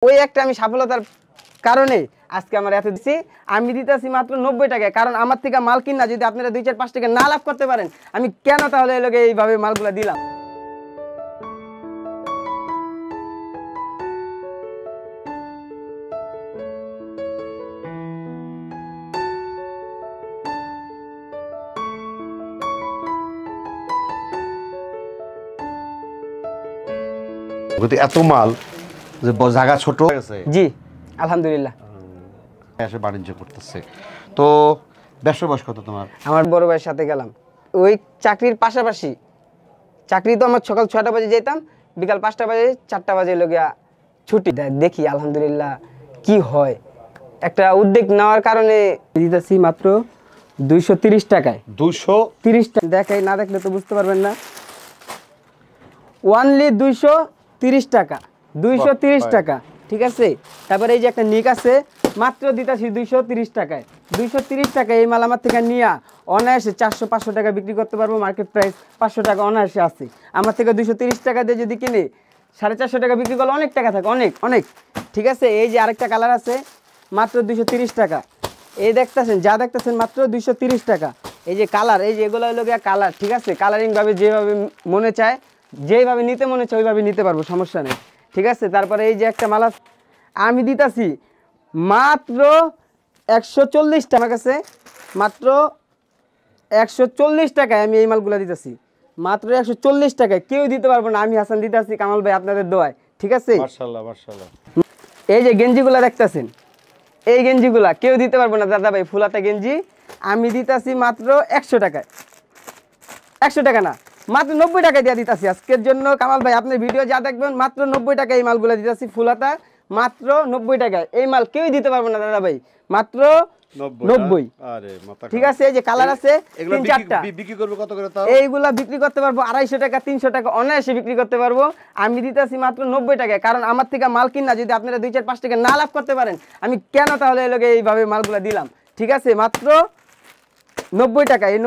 ওই একটা আমি সফলতার কারণে আজকে আমার এত দিচ্ছি। আমি দিতেছি মাত্র 90 টাকায়, কারণ আমার থেকে মাল কিনা যদি আপনারা 2-4-5 টাকা না লাভ করতে পারেন, আমি কেন তাহলে এই লোকে এইভাবে মালগুলা দিলাম। এত মাল যে জায়গা ছোট হয়ে গেছে। জি আলহামদুলিল্লাহ এসে বাণিজ্য করতেছে। তো ব্যবসা বয়স কত তোমার? আমার বড় ভাইয়ের সাথে গেলাম ওই চাকরির পাশাপাশি। চাকরি তো আমার সকাল 6টা বাজে যেতাম, বিকাল 5টা বাজে 4টা বাজে লগিয়া ছুটি। দেখি আলহামদুলিল্লাহ কি হয়। একটা উদ্যোগ নেওয়ার কারণে দিতেছি মাত্র 230 টাকায়। 230 টাকা দেখাই, না দেখলে তো বুঝতে পারবেন না। ওনলি 230 টাকা, 230 টাকা, ঠিক আছে। তারপরে এই যে একটা নিক আছে, মাত্র দিতেছি 230 টাকায়। 230 টাকা এই মাল আমার থেকে নিয়ে অনায়াসে 400-500 টাকা বিক্রি করতে পারবো। মার্কেট প্রাইস 500 টাকা অনায়াসে আছে। আমার থেকে 230 টাকা দিয়ে যদি কিনে 450 টাকা বিক্রি করলে অনেক টাকা থাকে, অনেক অনেক, ঠিক আছে। এই যে আরেকটা কালার আছে, মাত্র 230 টাকা। এই দেখতেছেন, যা দেখতেছেন মাত্র 230 টাকা। এই যে কালার, এই যে এগুলো হলো গিয়া কালার, ঠিক আছে। কালারিংভাবে যেভাবে মনে চায়, যেভাবে নিতে মনে চায় ওইভাবে নিতে পারবো, সমস্যা নেই, ঠিক আছে। তারপরে এই যে একটা মালা আমি দিতাছি মাত্র 140 টাকা, কাছে মাত্র 140 টাকায় আমি এই মালগুলো দিতেছি, মাত্র 140 টাকায়। কেউ দিতে পারবো না, আমি হাসান দিতেছি, কামাল ভাই আপনাদের দোয়ায়, ঠিক আছে। মাশাআল্লাহ মাশাআল্লাহ। এই যে গেঞ্জিগুলা দেখতেছেন, এই গেঞ্জিগুলা কেউ দিতে পারবো না দাদা ভাই। ফুলাতা গেঞ্জি আমি দিতাছি মাত্র 100 টাকায়। 100 টাকা না, মাত্র 90 টাকায় দিয়ে দিতেছি আজকের জন্য। কামাল ভাই আপনার ভিডিও যা দেখবেন, মাত্র 90 টাকায় এই মালগুলো দিতেছি। ফুলাতা মাত্র 90 টাকায়। এই মাল কেউই দিতে পারবো না দাদা ভাই, মাত্র 90। আরে মাথা, ঠিক আছে। এই যে কালার আছে 3-4টা, বিক্রি করব কত করে তাও? এইগুলা বিক্রি করতে পারবো 250 টাকা 300 টাকা অনায়াসে বিক্রি করতে পারবো। আমি দিতেছি মাত্র 90 টাকায়, কারণ আমার থেকে মাল কিনা যদি আপনারা 2-4-5 টাকা না লাভ করতে পারেন, আমি কেন তাহলে এই লোকে এইভাবে মালগুলা দিলাম, ঠিক আছে। মাত্র 90 টাকা। এই